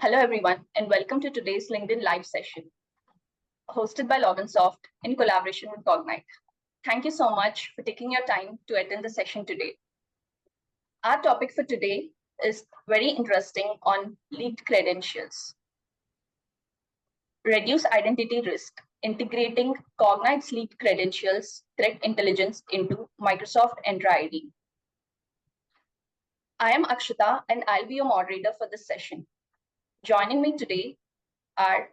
Hello, everyone, and welcome to today's LinkedIn Live session, hosted by Loginsoft in collaboration with Cognyte. Thank you so much for taking your time to attend the session today. Our topic for today is very interesting on leaked credentials. Reduce identity risk, integrating Cognyte's leaked credentials threat intelligence into Microsoft Entra ID. I am Akshita, and I'll be your moderator for this session. Joining me today are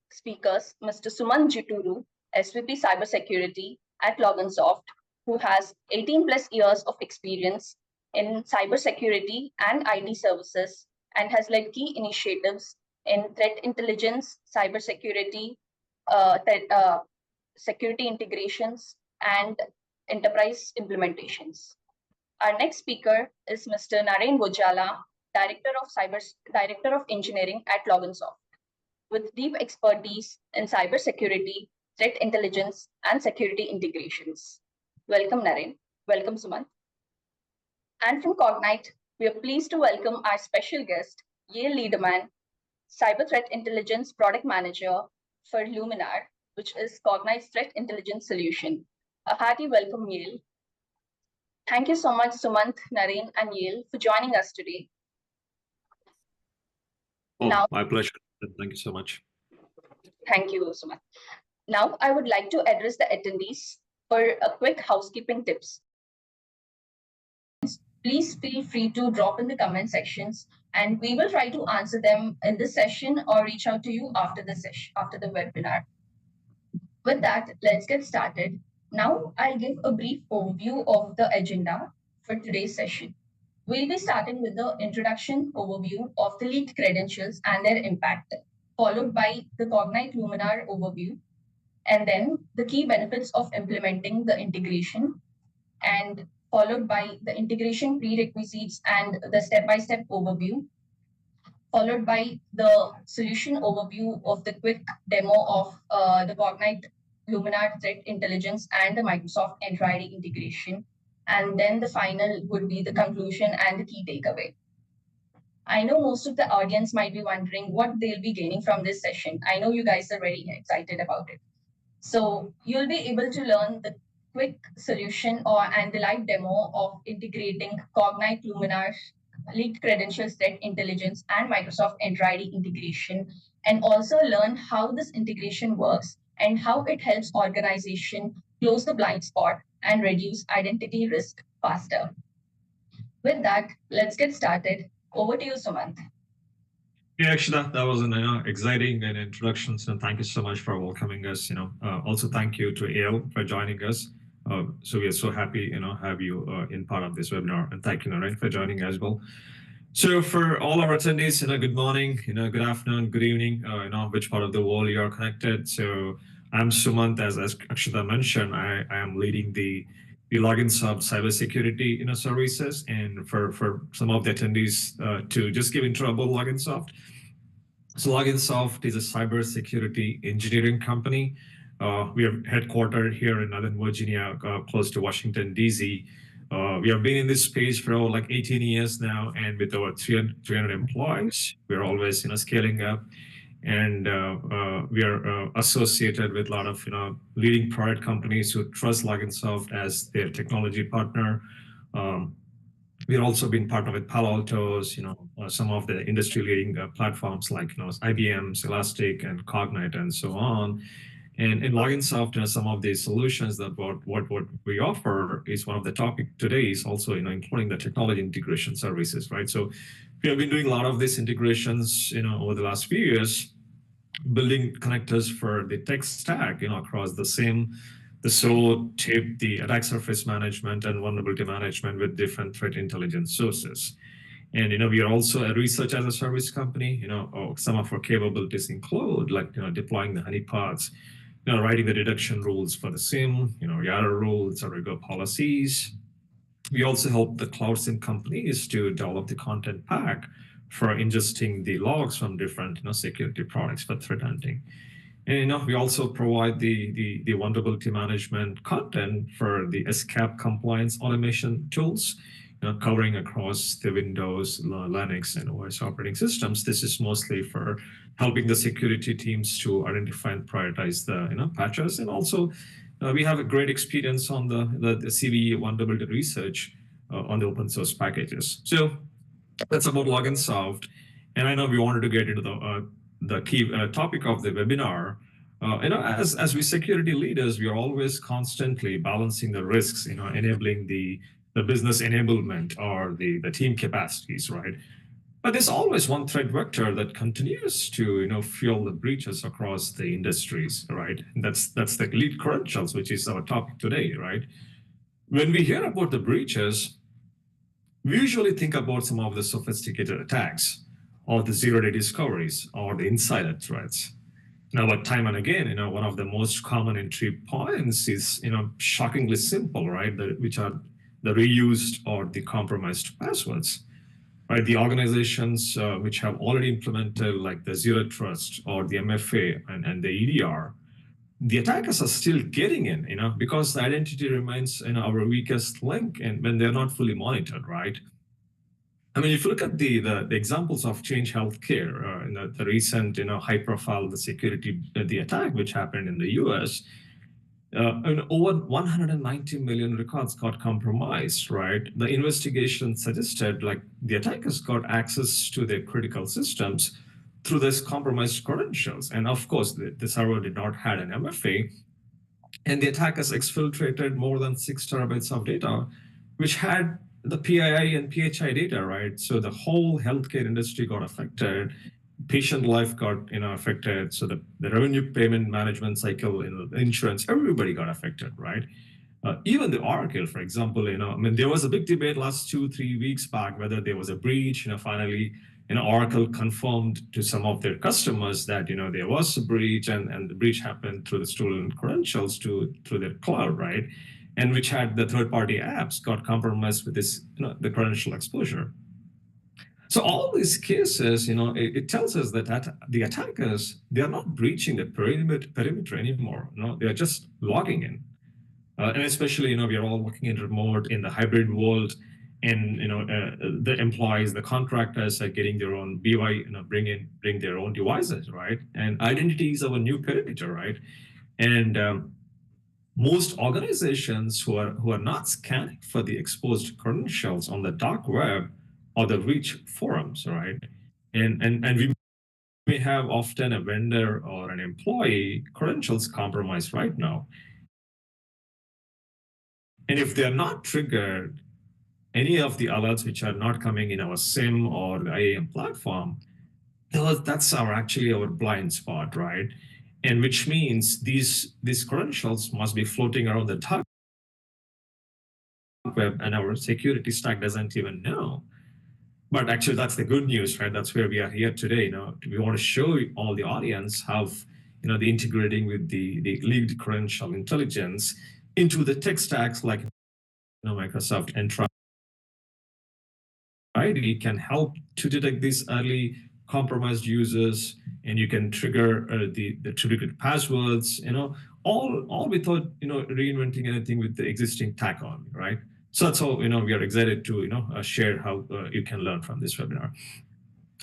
speakers, Mr. Sumant Jituru, SVP Cybersecurity at Loginsoft, who has 18 plus years of experience in cybersecurity and ID services and has led key initiatives in threat intelligence, cybersecurity, security integrations, and enterprise implementations. Our next speaker is Mr. Naren Bojala, Director of Engineering at Loginsoft, with deep expertise in cybersecurity, threat intelligence, and security integrations. Welcome, Naren. Welcome, Sumant. And from Cognyte, we are pleased to welcome our special guest, Yael Liederman, Cyber Threat Intelligence Product Manager for Luminar, which is Cognyte's threat intelligence solution. A hearty welcome, Yael. Thank you so much, Sumant, Naren, and Yael, for joining us today. My pleasure. Thank you so much. Thank you, Sumant. Now, I would like to address the attendees for a quick housekeeping tips. Please feel free to drop in the comment sections, and we will try to answer them in this session or reach out to you after the session, after the webinar. With that, let's get started. Now, I'll give a brief overview of the agenda for today's session. We'll be starting with the introduction overview of the leaked credentials and their impact, followed by the Cognyte Luminar overview, and then the key benefits of implementing the integration, and followed by the integration prerequisites and the step-by-step overview, followed by the solution overview of the quick demo of the Cognyte Luminar Threat Intelligence and the Microsoft Entra ID integration. And then the final would be the conclusion and the key takeaway. I know most of the audience might be wondering what they'll be gaining from this session. I know you guys are very excited about it. So you'll be able to learn the quick solution and the live demo of integrating Cognyte Luminar leaked credentials threat intelligence and Microsoft Entra ID integration, and also learn how this integration works and how it helps organization close the blind spot and reduce identity risk faster. With that, let's get started. Over to you, Sumant. Yeah, actually, that was an exciting introduction. So thank you so much for welcoming us. Also thank you to Yael for joining us. So we are so happy, have you in part of this webinar, and thank you, Naren, for joining as well. So for all our attendees, good morning, good afternoon, good evening, which part of the world you are connected. So I'm Sumant, as Akshita mentioned. I am leading the Loginsoft cybersecurity services, and for some of the attendees to just give intro about Loginsoft. So Loginsoft is a cybersecurity engineering company. We are headquartered here in Northern Virginia, close to Washington, D.C. We have been in this space for over 18 years now, and with over 300 employees, we're always scaling up. And we are associated with a lot of leading product companies who trust Loginsoft as their technology partner. We've also been partnered with Palo Alto's, some of the industry-leading platforms like IBM's Elastic and Cognyte and so on. And in Loginsoft, some of the solutions that what we offer is one of the topic today is also including the technology integration services, right? So we have been doing a lot of these integrations, over the last few years, building connectors for the tech stack, across the SOAR, TIP, the attack surface management and vulnerability management with different threat intelligence sources. And we are also a research as a service company. Some of our capabilities include deploying the honeypots, writing the detection rules for the SIEM, YARA rules or regular policies. We also help the cloud SIEM companies to develop the content pack for ingesting the logs from different security products for threat hunting. And we also provide the vulnerability management content for the escape compliance automation tools. covering across the Windows, Linux, and OS operating systems. This is mostly for helping the security teams to identify and prioritize the patches. And also, we have a great experience on the CVE vulnerability research on the open source packages. So that's about Loginsoft. And I know we wanted to get into the key topic of the webinar. As we security leaders, we are always constantly balancing the risks, enabling the business enablement or the team capacities, right? But there's always one threat vector that continues to fuel the breaches across the industries, right? And that's the lead credentials, which is our topic today, right? When we hear about the breaches, we usually think about some of the sophisticated attacks or the zero-day discoveries or the insider threats. Now, but time and again, one of the most common entry points is, shockingly simple, right? Which are the reused or the compromised passwords, right? The organizations which have already implemented like the zero trust or the MFA and the EDR, the attackers are still getting in, because the identity remains our weakest link, and when they're not fully monitored, right? I mean, if you look at the examples of Change Healthcare, the recent high-profile the attack which happened in the U.S., over 190 million records got compromised, right? The investigation suggested like the attackers got access to their critical systems through this compromised credentials. And of course, the server did not have an MFA. And the attackers exfiltrated more than 6 terabytes of data, which had the PII and PHI data, right? So the whole healthcare industry got affected. Patient life got affected. So the revenue payment management cycle, insurance, everybody got affected, right? Even the Oracle, for example, I mean, there was a big debate last 2-3 weeks back whether there was a breach. Finally, Oracle confirmed to some of their customers that there was a breach, and the breach happened through the stolen credentials through their cloud, right? And which had the third-party apps got compromised with this, the credential exposure. So all these cases, it tells us that the attackers, they are not breaching the perimeter anymore. They are just logging in. And especially, we are all working in remote, in the hybrid world, and the employees, the contractors are getting their own BY, bring their own devices, right? And identity is our new perimeter, right? And most organizations who are not scanning for the exposed credentials on the dark web or the reach forums, right? And we may have often a vendor or an employee credentials compromised right now. And if they're not triggered, any of the alerts which are not coming in our SIM or the IAM platform, that's actually our blind spot, right? And which means these credentials must be floating around the dark web, and our security stack doesn't even know. But actually, that's the good news, right? That's where we are here today. We want to show all the audience how the integrating with the leaked credential intelligence into the tech stacks like Microsoft Entra ID can help to detect these early compromised users, and you can trigger the triggered passwords, all without reinventing anything with the existing tech on, right? So that's how we are excited to share how you can learn from this webinar.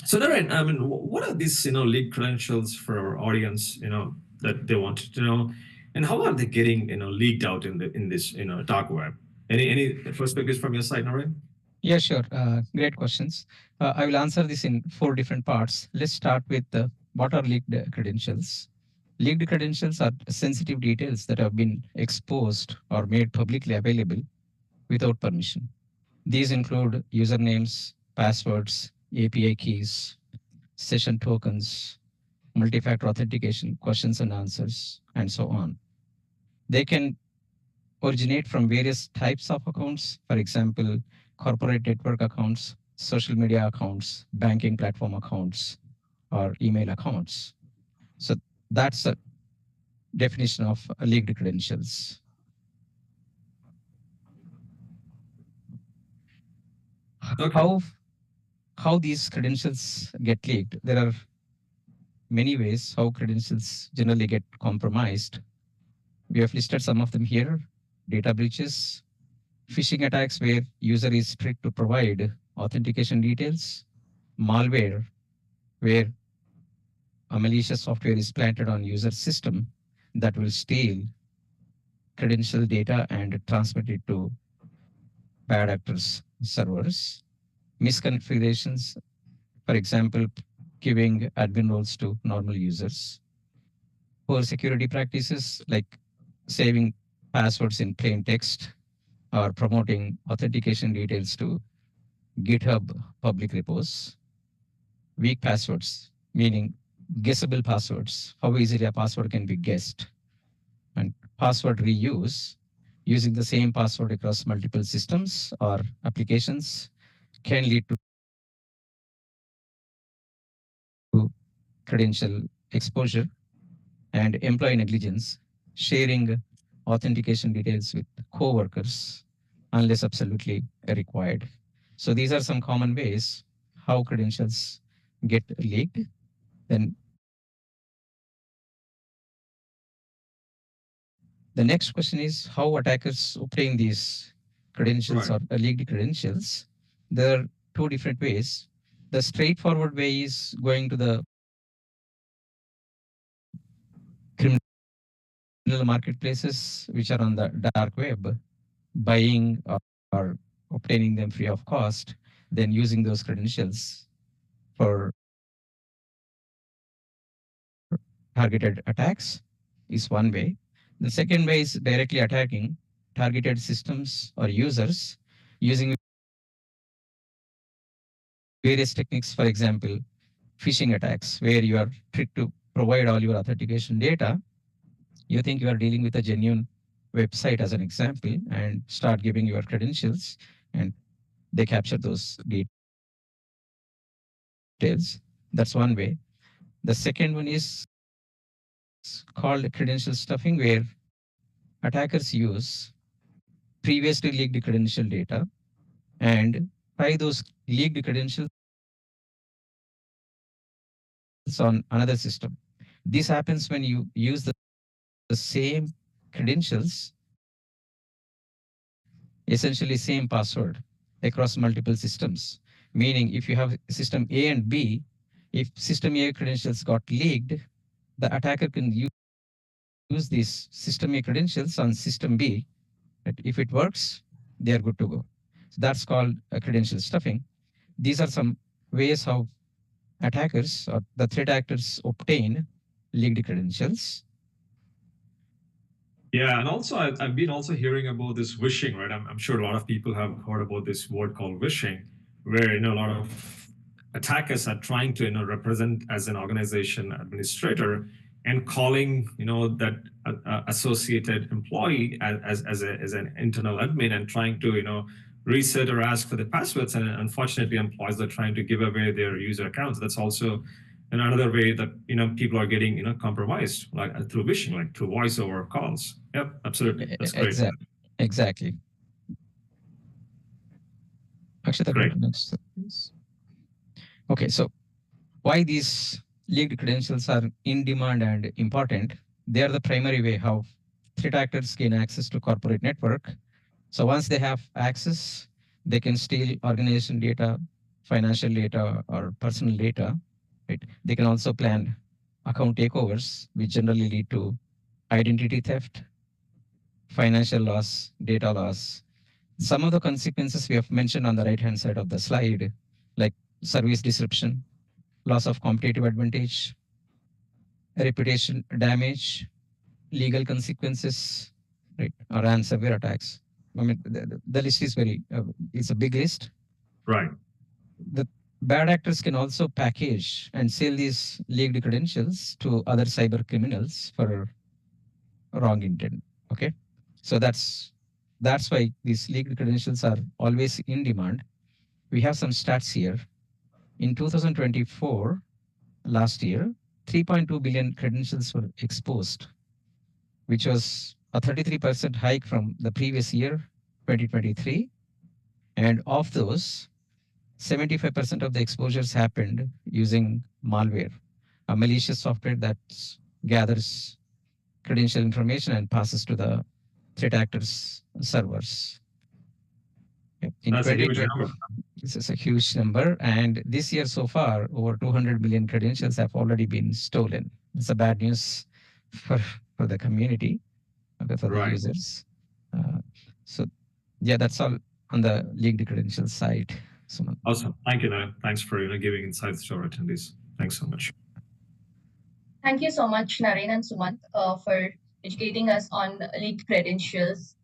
So Naren, I mean, what are these leaked credentials for our audience that they wanted to know, and how are they getting leaked out in this dark web? Any perspectives from your side, Naren? Yeah, sure. Great questions. I will answer this in 4 different parts. Let's start with what are leaked credentials. Leaked credentials are sensitive details that have been exposed or made publicly available without permission. These include usernames, passwords, API keys, session tokens, multi-factor authentication, questions and answers, and so on. They can originate from various types of accounts, for example, corporate network accounts, social media accounts, banking platform accounts, or email accounts. So that's a definition of leaked credentials. Okay. How these credentials get leaked? There are many ways how credentials generally get compromised. We have listed some of them here: data breaches, phishing attacks where user is tricked to provide authentication details, malware where a malicious software is planted on user system that will steal credential data and transmit it to bad actors' servers, misconfigurations, for example, giving admin roles to normal users, poor security practices like saving passwords in plain text or promoting authentication details to GitHub public repos, weak passwords, meaning guessable passwords, how easily a password can be guessed, and password reuse, using the same password across multiple systems or applications can lead to credential exposure, and employee negligence, sharing authentication details with co-workers unless absolutely required. So these are some common ways how credentials get leaked. Then the next question is how attackers obtain these credentials or leaked credentials. There are two different ways. The straightforward way is going to the criminal marketplaces which are on the dark web, buying or obtaining them free of cost, then using those credentials for targeted attacks is one way. The second way is directly attacking targeted systems or users using various techniques, for example, phishing attacks, where you are tricked to provide all your authentication data. You think you are dealing with a genuine website as an example and start giving your credentials, and they capture those details. That's one way. The second one is called credential stuffing, where attackers use previously leaked credential data and try those leaked credentials on another system. This happens when you use the same credentials, essentially same password across multiple systems. Meaning if you have system A and B, if system A credentials got leaked, the attacker can use these system A credentials on system B. If it works, they are good to go. So that's called credential stuffing. These are some ways how attackers or the threat actors obtain leaked credentials. Yeah, and also I've been also hearing about this wishing, right? I'm sure a lot of people have heard about this word called wishing, where a lot of attackers are trying to represent as an organization administrator and calling that associated employee as an internal admin and trying to reset or ask for the passwords, and unfortunately employees are trying to give away their user accounts. That's also another way that people are getting compromised, like through wishing, like through voice over calls. Yep, absolutely. That's great. Exactly. Actually, great. Next, please. Okay, so why these leaked credentials are in demand and important? They are the primary way how threat actors gain access to corporate network. So once they have access, they can steal organization data, financial data, or personal data. Right? They can also plan account takeovers, which generally lead to identity theft, financial loss, data loss. Some of the consequences we have mentioned on the right-hand side of the slide, like service disruption, loss of competitive advantage, reputation damage, legal consequences, right, or ransomware attacks. I mean, the list is it's a big list. Right. The bad actors can also package and sell these leaked credentials to other cyber criminals for wrong intent. Okay, so that's why these leaked credentials are always in demand. We have some stats here. In 2024, last year, 3.2 billion credentials were exposed, which was a 33% hike from the previous year, 2023. And of those, 75% of the exposures happened using malware, a malicious software that gathers credential information and passes to the threat actors' servers. In That's a huge 2020, number. this is a huge number. And this year so far, over 200 million credentials have already been stolen. It's a bad news for the community, for the users. So yeah, that's all on the leaked credentials side. Sumant. Awesome. Thank you, Naren. Thanks for giving insights to our attendees. Thanks so much. Thank you so much, Naren and Sumant, for educating us on leaked credentials.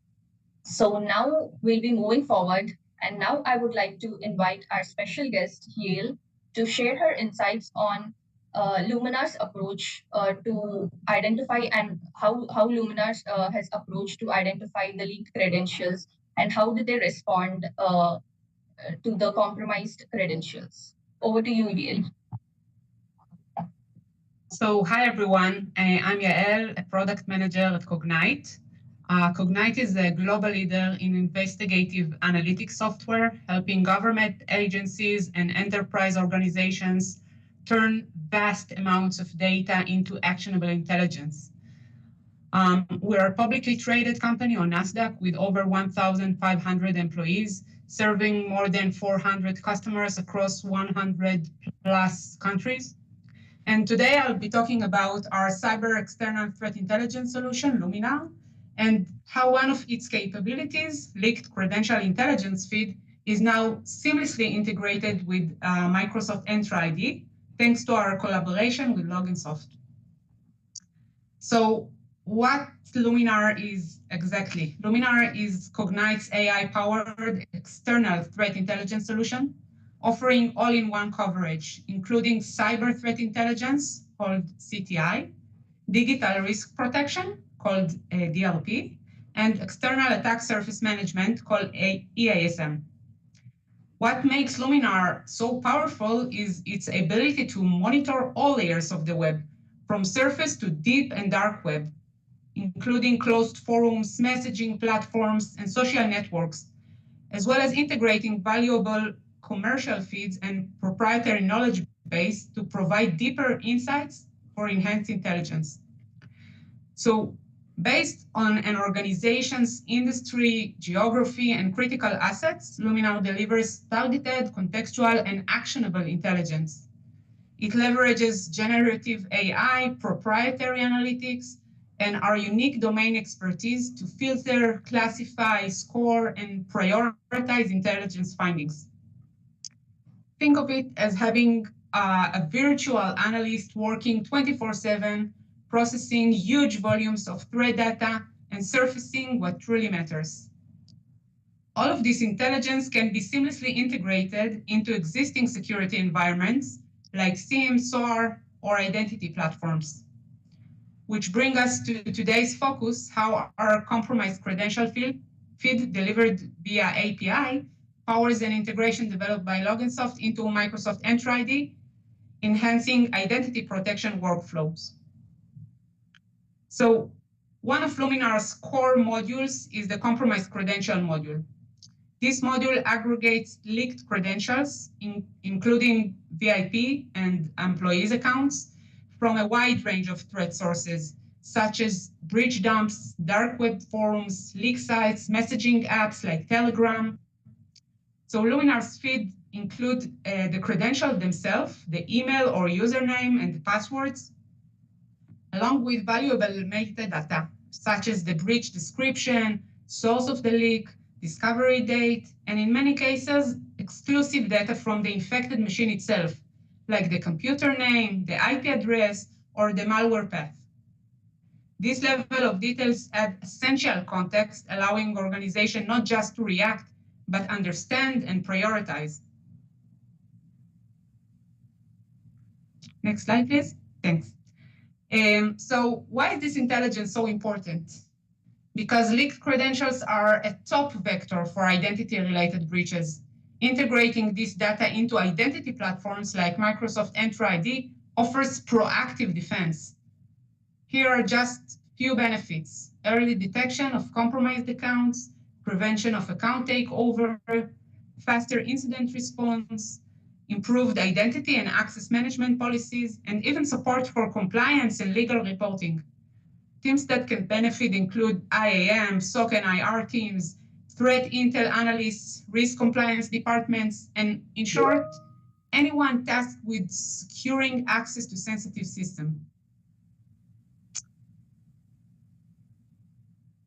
So now we'll be moving forward. And now I would like to invite our special guest, 𝗂𝗄𝗓, to share her insights on Luminar's approach to identify and how Luminar has approached to identify the leaked credentials and how did they respond to the compromised credentials. Over to you, 𝗂𝗄𝗓. So hi everyone, I'm 𝗂𝗓, a product manager at Cognyte. Cognyte is a global leader in investigative analytics software, helping government agencies and enterprise organizations turn vast amounts of data into actionable intelligence. We're a publicly traded company on NASDAQ with over 1,500 employees, serving more than 400 customers across 100 plus countries. And today I'll be talking about our cyber external threat intelligence solution, Luminar, and how one of its capabilities, leaked credential intelligence feed, is now seamlessly integrated with Microsoft Entra ID, thanks to our collaboration with Loginsoft. So what Luminar is exactly? Luminar is Cognyte's AI-powered external threat intelligence solution, offering all-in-one coverage, including cyber threat intelligence, called CTI, digital risk protection, called DRP, and external attack surface management, called EASM. What makes Luminar so powerful is its ability to monitor all layers of the web, from surface to deep and dark web, including closed forums, messaging platforms, and social networks, as well as integrating valuable commercial feeds and proprietary knowledge base to provide deeper insights for enhanced intelligence. So based on an organization's industry, geography, and critical assets, Luminar delivers targeted, contextual, and actionable intelligence. It leverages generative AI, proprietary analytics, and our unique domain expertise to filter, classify, score, and prioritize intelligence findings. Think of it as having a virtual analyst working 24/7, processing huge volumes of threat data and surfacing what truly matters. All of this intelligence can be seamlessly integrated into existing security environments like SIEM, SOAR, or identity platforms, which bring us to today's focus, how our compromised credential feed delivered via API powers an integration developed by Loginsoft into Microsoft Entra ID, enhancing identity protection workflows. So one of Luminar's core modules is the compromised credential module. This module aggregates leaked credentials, including VIP and employees accounts, from a wide range of threat sources, such as breach dumps, dark web forums, leak sites, messaging apps like Telegram. So Luminar's feed include the credentials themselves, the email or username and the passwords, along with valuable metadata, such as the breach description, source of the leak, discovery date, and in many cases, exclusive data from the infected machine itself, like the computer name, the IP address, or the malware path. This level of details add essential context, allowing organizations not just to react, but understand and prioritize. Next slide, please. Thanks. So why is this intelligence so important? Because leaked credentials are a top vector for identity-related breaches. Integrating this data into identity platforms like Microsoft Entra ID offers proactive defense. Here are just few benefits: early detection of compromised accounts, prevention of account takeover, faster incident response, improved identity and access management policies, and even support for compliance and legal reporting. Teams that can benefit include IAM, SOC and IR teams, threat intel analysts, risk compliance departments, and in short, anyone tasked with securing access to sensitive systems.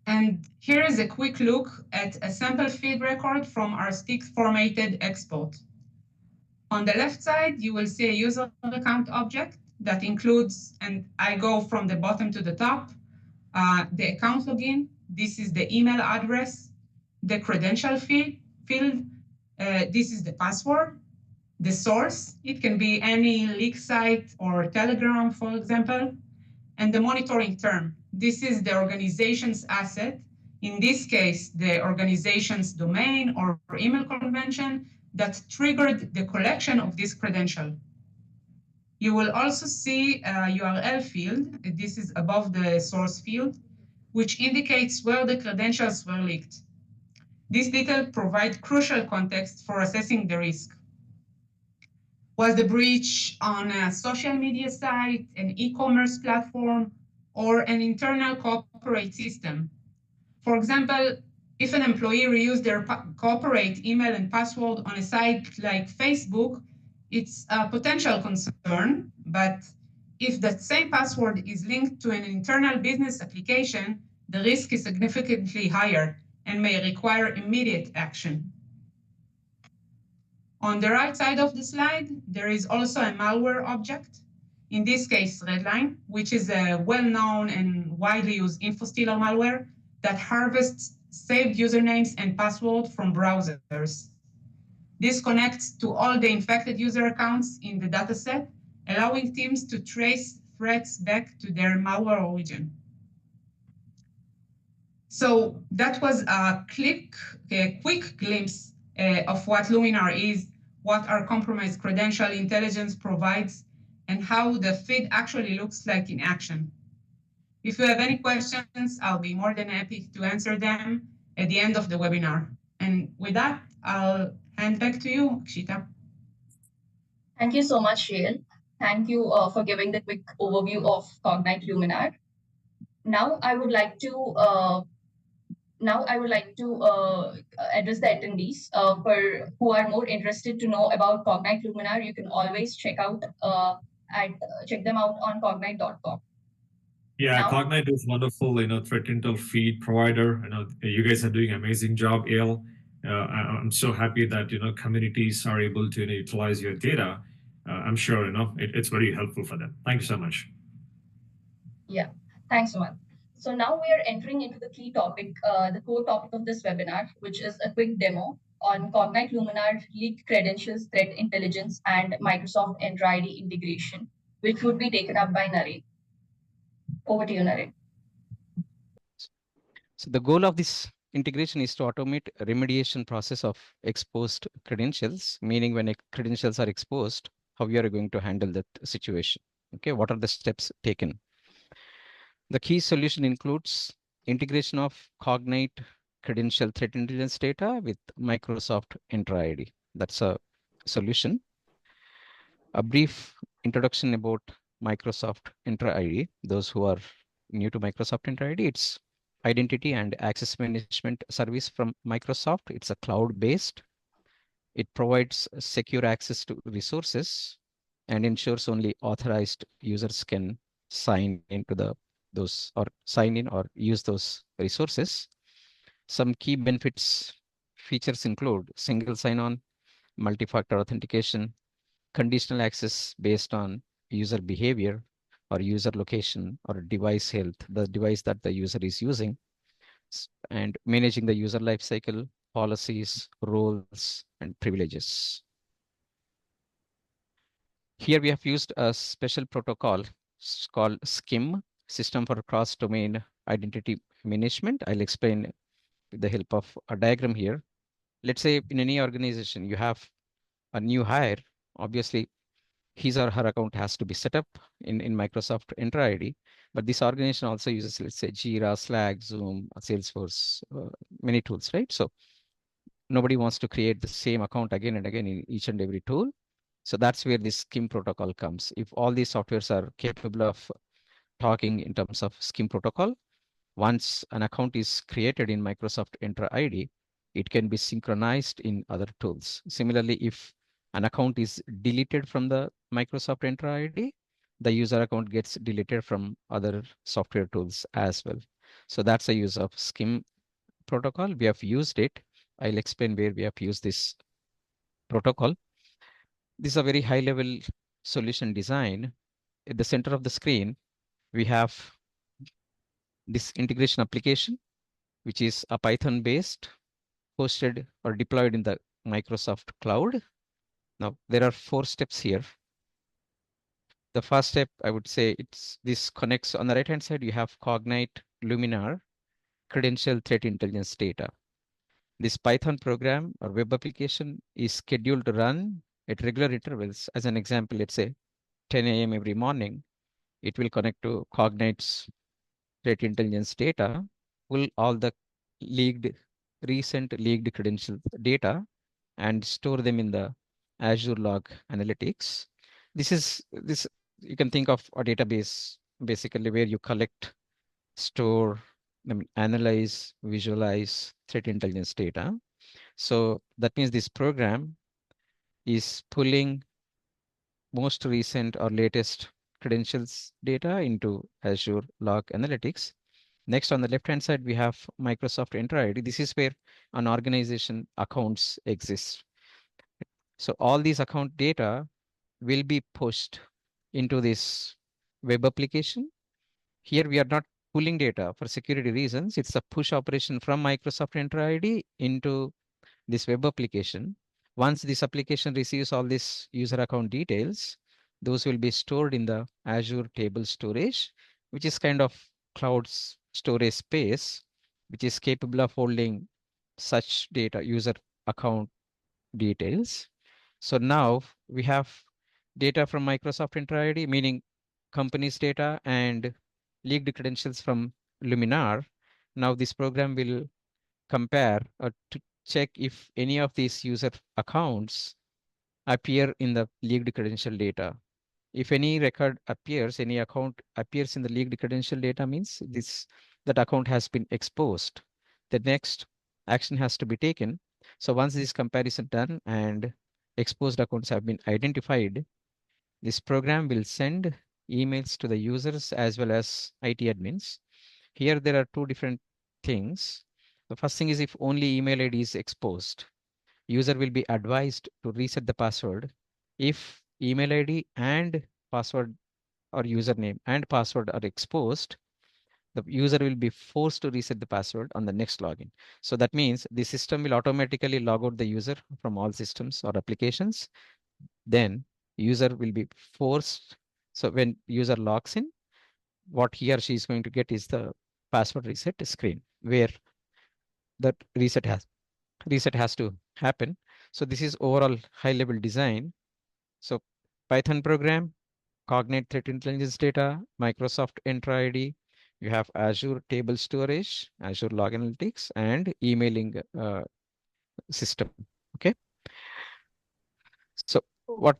And here is a quick look at a sample feed record from our stick formatted export. On the left side, you will see a user account object that includes, and I go from the bottom to the top, the account login. This is the email address, the credential field. This is the password, the source. It can be any leak site or Telegram, for example, and the monitoring term. This is the organization's asset. In this case, the organization's domain or email convention that triggered the collection of this credential. You will also see a URL field. This is above the source field, which indicates where the credentials were leaked. This detail provides crucial context for assessing the risk. Was the breach on a social media site, an e-commerce platform, or an internal corporate system? For example, if an employee reused their corporate email and password on a site like Facebook, it's a potential concern, but if that same password is linked to an internal business application, the risk is significantly higher and may require immediate action. On the right side of the slide, there is also a malware object, in this case, Redline, which is a well-known and widely used info stealer malware that harvests saved usernames and passwords from browsers. This connects to all the infected user accounts in the dataset, allowing teams to trace threats back to their malware origin. So that was a quick glimpse of what Luminar is, what our compromised credential intelligence provides, and how the feed actually looks like in action. If you have any questions, I'll be more than happy to answer them at the end of the webinar. And with that, I'll hand back to you, Kshita. Thank you so much, Shreyan. Thank you for giving the quick overview of Cognyte Luminar. Now I would like to address the attendees for who are more interested to know about Cognyte Luminar. You can always check them out on cognyte.com. Yeah, Now, Cognyte is wonderful, threat intel feed provider. You guys are doing an amazing job, Eel. I'm so happy that, communities are able to utilize your data. I'm sure, it's very helpful for them. Thank you so much. Yeah, thanks, Sumant. So now we are entering into the key topic, the core topic of this webinar, which is a quick demo on Cognyte Luminar leaked credentials, threat intelligence, and Microsoft Entra ID integration, which would be taken up by Naren. Over to you, Naren. So the goal of this integration is to automate a remediation process of exposed credentials, meaning when credentials are exposed, how you are going to handle that situation. Okay, what are the steps taken? The key solution includes integration of Cognyte credential threat intelligence data with Microsoft Entra ID. That's a solution. A brief introduction about Microsoft Entra ID. Those who are new to Microsoft Entra ID, it's identity and access management service from Microsoft. It's a cloud-based. It provides secure access to resources and ensures only authorized users can sign into sign in or use those resources. Some key features include single sign-on, multi-factor authentication, conditional access based on user behavior or user location or device health, the device that the user is using, and managing the user lifecycle, policies, roles, and privileges. Here we have used a special protocol called SCIM, System for Cross-Domain Identity Management. I'll explain with the help of a diagram here. Let's say in any organization, you have a new hire. Obviously, his or her account has to be set up in Microsoft Entra ID. But this organization also uses, let's say, Jira, Slack, Zoom, Salesforce, many tools, right? So nobody wants to create the same account again and again in each and every tool. So that's where this SCIM protocol comes. If all these softwares are capable of talking in terms of SCIM protocol, once an account is created in Microsoft Entra ID, it can be synchronized in other tools. Similarly, if an account is deleted from the Microsoft Entra ID, the user account gets deleted from other software tools as well. So that's a use of SCIM protocol. We have used it. I'll explain where we have used this protocol. This is a very high level solution design. At the center of the screen, we have this integration application, which is a Python based, hosted or deployed in the Microsoft cloud. Now, there are 4 steps here. The first step, I would say, this connects on the right hand side. You have Cognyte Luminar credential threat intelligence data. This Python program or web application is scheduled to run at regular intervals. As an example, let's say 10 a.m. every morning, it will connect to Cognyte's threat intelligence data, pull all the recent leaked credential data, and store them in the Azure Log Analytics. This you can think of a database basically where you collect, store, analyze, visualize threat intelligence data. So that means this program is pulling most recent or latest credentials data into Azure Log Analytics. Next, on the left-hand side, we have Microsoft Entra ID. This is where an organization accounts exist. So all these account data will be pushed into this web application. Here, we are not pulling data for security reasons. It's a push operation from Microsoft Entra ID into this web application. Once this application receives all this user account details, those will be stored in the Azure table storage, which is kind of cloud storage space, which is capable of holding such data, user account details. So now we have data from Microsoft Entra ID, meaning company's data, and leaked credentials from Luminar. Now this program will compare to check if any of these user accounts appear in the leaked credential data. If any record appears, any account appears in the leaked credential data, means that account has been exposed. The next action has to be taken. So once this comparison done and exposed accounts have been identified, this program will send emails to the users as well as IT admins. Here there are 2 different things. The first thing is, if only email ID is exposed, user will be advised to reset the password. If email ID and password or username and password are exposed, the user will be forced to reset the password on the next login. So that means the system will automatically log out the user from all systems or applications. Then user will be forced. So when user logs in, what he or she is going to get is the password reset screen where that reset has to happen. So this is overall high level design. So Python program, Cognyte threat intelligence data, Microsoft Entra ID, you have Azure table storage, Azure log analytics, and emailing system. Okay. So what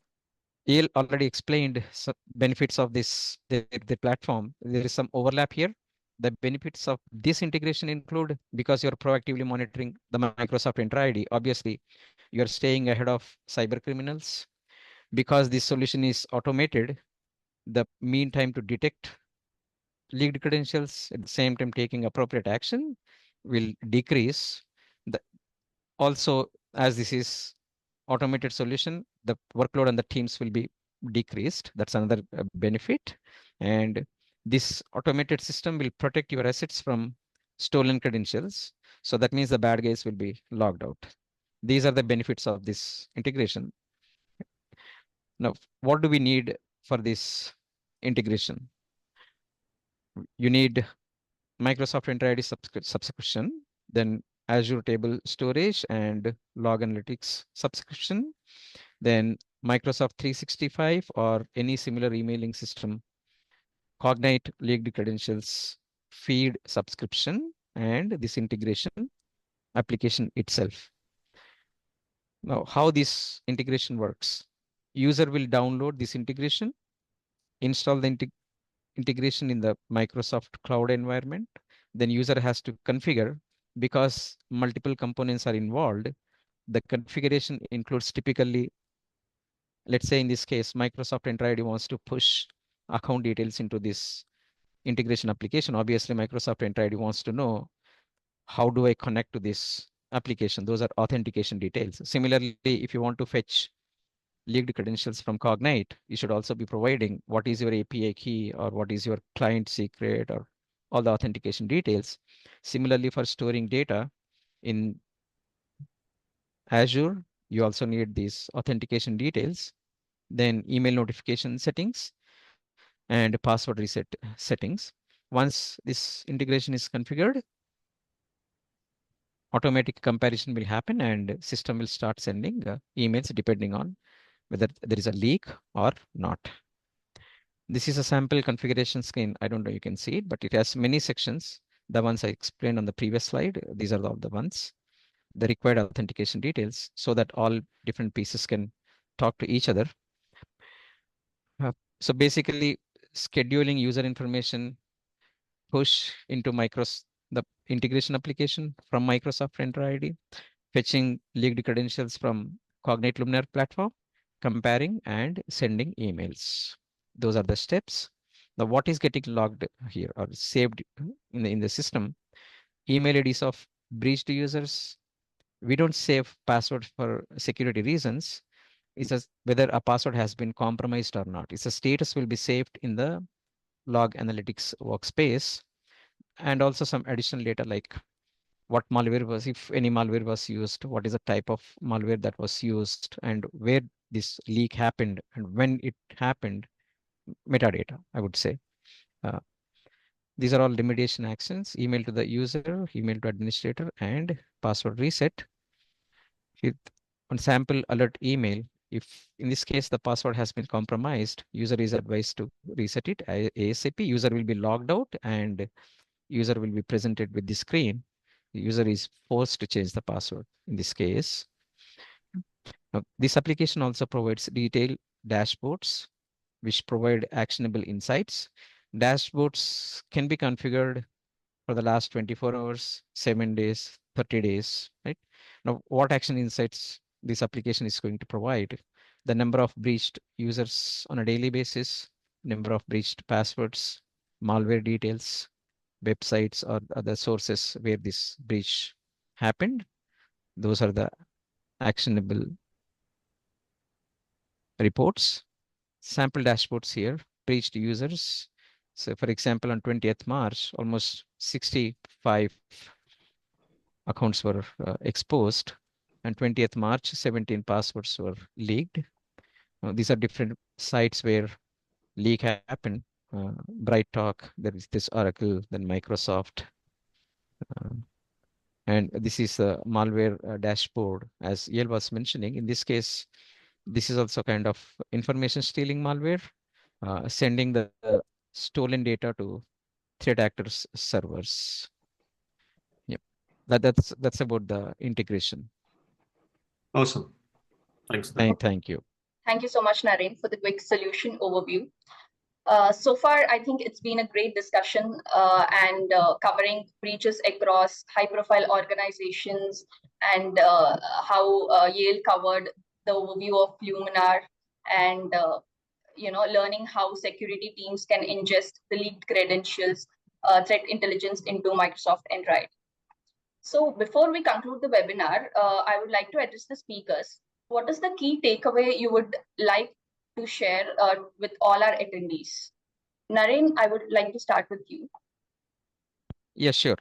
Yale already explained some benefits of the platform. There is some overlap here. The benefits of this integration include, because you're proactively monitoring the Microsoft Entra ID, obviously you're staying ahead of cyber criminals. Because this solution is automated, the mean time to detect leaked credentials, at the same time taking appropriate action, will decrease. Also, as this is automated solution, the workload on the teams will be decreased. That's another benefit. And this automated system will protect your assets from stolen credentials. So that means the bad guys will be logged out. These are the benefits of this integration. Now, what do we need for this integration? You need Microsoft Entra ID subscription, then Azure table storage and log analytics subscription, then Microsoft 365 or any similar emailing system, Cognyte leaked credentials feed subscription, and this integration application itself. Now, how this integration works? User will download this integration, install the integration in the Microsoft cloud environment. Then user has to configure because multiple components are involved, the configuration includes typically, let's say in this case, Microsoft Entra ID wants to push account details into this integration application. Obviously, Microsoft Entra ID wants to know, how do I connect to this application? Those are authentication details. Similarly, if you want to fetch leaked credentials from Cognyte, you should also be providing what is your API key or what is your client secret or all the authentication details. Similarly, for storing data in Azure, you also need these authentication details, then email notification settings and password reset settings. Once this integration is configured, automatic comparison will happen and system will start sending emails depending on whether there is a leak or not. This is a sample configuration screen. I don't know, you can see it, but it has many sections. The ones I explained on the previous slide, these are all the ones, the required authentication details, so that all different pieces can talk to each other. So basically, scheduling user information, push into the integration application from Microsoft Entra ID, fetching leaked credentials from Cognyte Luminar platform, comparing and sending emails. Those are the steps. Now, what is getting logged here or saved in the system? Email IDs of breached users. We don't save passwords for security reasons. It's whether a password has been compromised or not. It's a status will be saved in the log analytics workspace, and also some additional data like what malware was, if any malware was used, what is the type of malware that was used, and where this leak happened and when it happened, metadata, I would say. These are all remediation actions: email to the user, email to administrator, and password reset. With on sample alert email, if in this case the password has been compromised, user is advised to reset it ASAP. User will be logged out and user will be presented with the screen. The user is forced to change the password in this case. Now, this application also provides detailed dashboards which provide actionable insights. Dashboards can be configured for the last 24 hours, 7 days, 30 days, right? Now, what action insights this application is going to provide? The number of breached users on a daily basis, number of breached passwords, malware details, websites or other sources where this breach happened. Those are the actionable reports. Sample dashboards here, breached users. So for example, on 20th March, almost 65 accounts were exposed, and 20th March, 17 passwords were leaked. These are different sites where leak happened. BrightTalk, there is this Oracle, then Microsoft. And this is a malware dashboard, as Yael was mentioning. In this case, this is also kind of information stealing malware, sending the stolen data to threat actors' servers. Yep, that's about the integration. Awesome. Thanks. Thank you. Thank you so much, Naren, for the quick solution overview. So far, I think it's been a great discussion and covering breaches across high-profile organizations and how Yale covered the overview of Luminar and learning how security teams can ingest the leaked credentials, threat intelligence into Microsoft Entra ID. So before we conclude the webinar, I would like to address the speakers. What is the key takeaway you would like to share with all our attendees? Naren, I would like to start with you. Yeah, sure.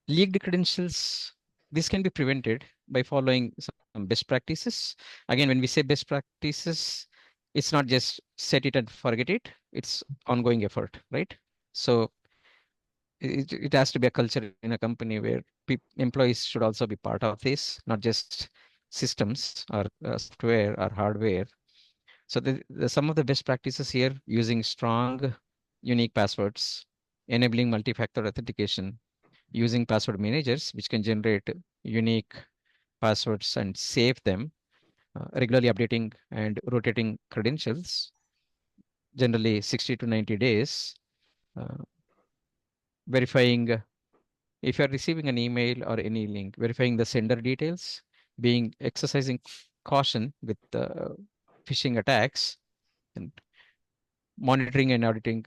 Leaked credentials, this can be prevented by following some best practices. Again, when we say best practices, it's not just set it and forget it. It's ongoing effort, right? So it has to be a culture in a company where employees should also be part of this, not just systems or software or hardware. So some of the best practices here: using strong, unique passwords, enabling multi-factor authentication, using password managers, which can generate unique passwords and save them, regularly updating and rotating credentials, generally 60 to 90 days, verifying if you're receiving an email or any link, verifying the sender details, exercising caution with phishing attacks, and monitoring and auditing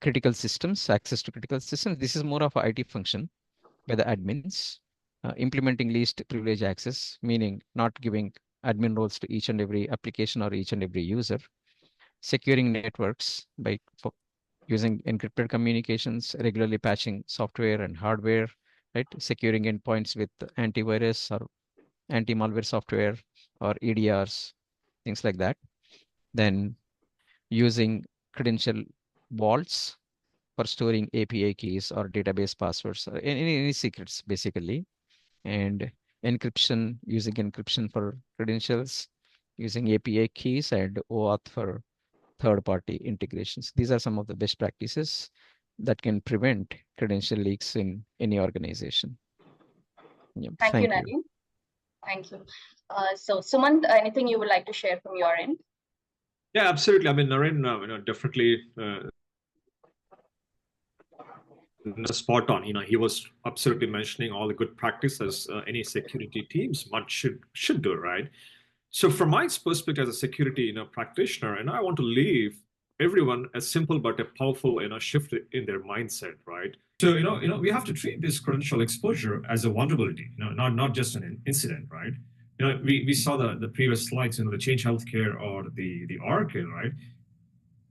critical systems, access to critical systems. This is more of an IT function by the admins. Implementing least privilege access, meaning not giving admin roles to each and every application or each and every user. Securing networks by using encrypted communications, regularly patching software and hardware, right? Securing endpoints with antivirus or anti-malware software or EDRs, things like that. Then using credential vaults for storing API keys or database passwords or any secrets, basically. And encryption, using encryption for credentials, using API keys and OAuth for third-party integrations. These are some of the best practices that can prevent credential leaks in any organization. Yep, Thank you, Naren. Thank you. So, Sumant, anything you would like to share from your end? Yeah, absolutely. I mean, Naren, definitely spot on. He was absolutely mentioning all the good practices any security teams should do, right? So from my perspective as a security practitioner, and I want to leave everyone a simple but a powerful shift in their mindset, right? So we have to treat this credential exposure as a vulnerability, not just an incident, right? We saw the previous slides, the Change Healthcare or the Oracle, right?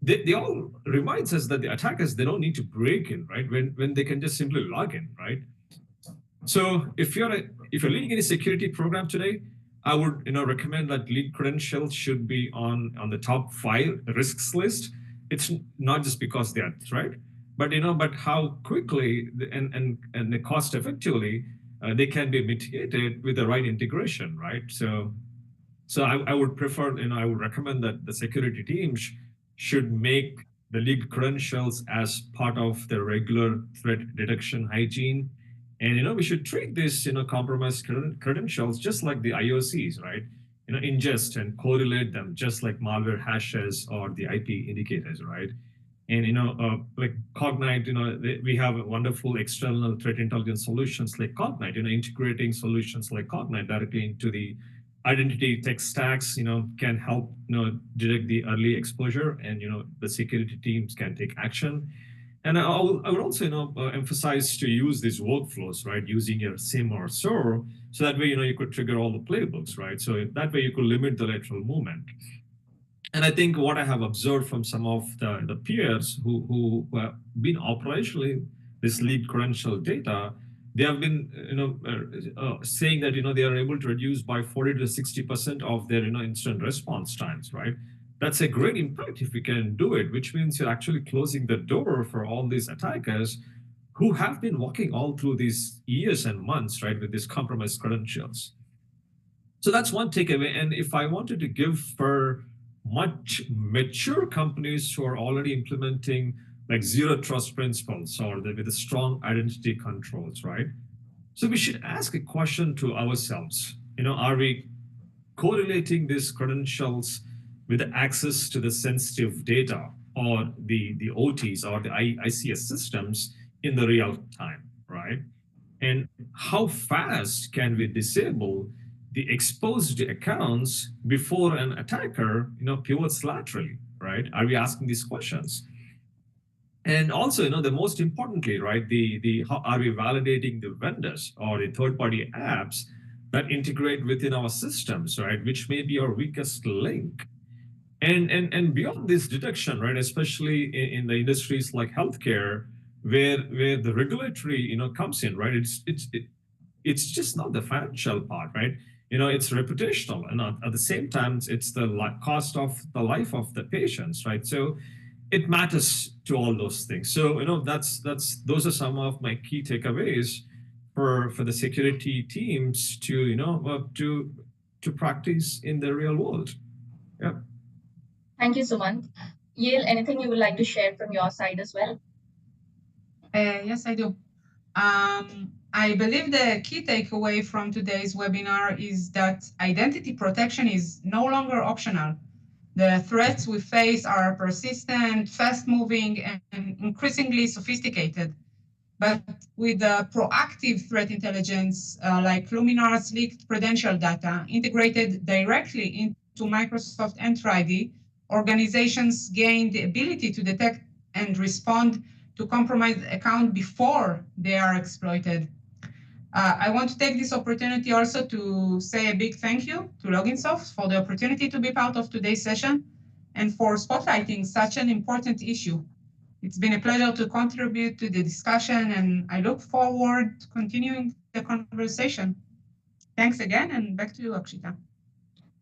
They all reminds us that the attackers, they don't need to break in, right? When they can just simply log in, right? So if you're leading any security program today, I would recommend that lead credentials should be on the top 5 risks list. It's not just because they are threat, but but how quickly and the cost effectively they can be mitigated with the right integration, right? So I would prefer, I would recommend that the security teams should make the league credentials as part of the regular threat detection hygiene. And, we should treat this, compromised credentials just like the IOCs, right? Ingest and correlate them just like malware hashes or the IP indicators, right? And, like Cognyte, we have wonderful external threat intelligence solutions like Cognyte, integrating solutions like Cognyte directly into the identity tech stacks, can help, detect the early exposure, and, the security teams can take action. And I would also, emphasize to use these workflows, right, using your SIM or SOAR, so that way, you could trigger all the playbooks, right? So that way you could limit the lateral movement. And I think what I have observed from some of the peers who have been operationally this lead credential data, they have been saying that they are able to reduce by 40 to 60% of their instant response times, right? That's a great impact if we can do it, which means you're actually closing the door for all these attackers who have been walking all through these years and months, right, with these compromised credentials. So that's one takeaway. And if I wanted to give for much mature companies who are already implementing like zero trust principles or with the strong identity controls, right? So we should ask a question to ourselves, are we correlating these credentials with access to the sensitive data or the OTs or the ICS systems in the real time, right? And how fast can we disable the exposed accounts before an attacker, pivots laterally, right? Are we asking these questions? And also, the most importantly, right, how are we validating the vendors or the third-party apps that integrate within our systems, right, which may be our weakest link? And beyond this detection, right, especially in the industries like healthcare, where the regulatory, comes in, right, it's just not the financial part, right? It's reputational, and at the same time, it's the cost of the life of the patients, right? So it matters to all those things. So those are some of my key takeaways for the security teams to to practice in the real world. Yeah. Thank you, Sumant. Yael, anything you would like to share from your side as well? Yes, I do. I believe the key takeaway from today's webinar is that identity protection is no longer optional. The threats we face are persistent, fast-moving, and increasingly sophisticated. But with proactive threat intelligence, like Luminar's leaked credential data integrated directly into Microsoft Entra ID, organizations gain the ability to detect and respond to compromised accounts before they are exploited. I want to take this opportunity also to say a big thank you to Loginsoft for the opportunity to be part of today's session and for spotlighting such an important issue. It's been a pleasure to contribute to the discussion, and I look forward to continuing the conversation. Thanks again, and back to you, Akshita.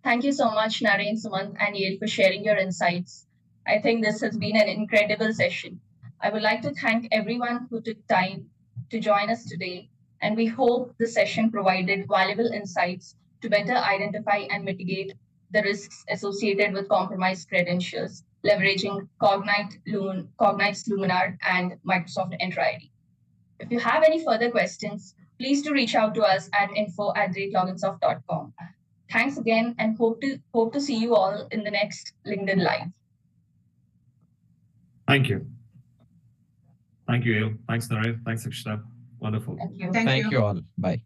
Thank you so much, Naren, Sumant, and Yael, for sharing your insights. I think this has been an incredible session. I would like to thank everyone who took time to join us today, and we hope the session provided valuable insights to better identify and mitigate the risks associated with compromised credentials, leveraging Cognyte's Luminar and Microsoft Entra ID. If you have any further questions, please do reach out to us at info@loginsoft.com. Thanks again, and hope to see you all in the next LinkedIn Live. Thank you. Thank you, Yael. Thanks, Naren. Thanks, Akshita. Wonderful. Thank you. Thank you. Thank you all. Bye.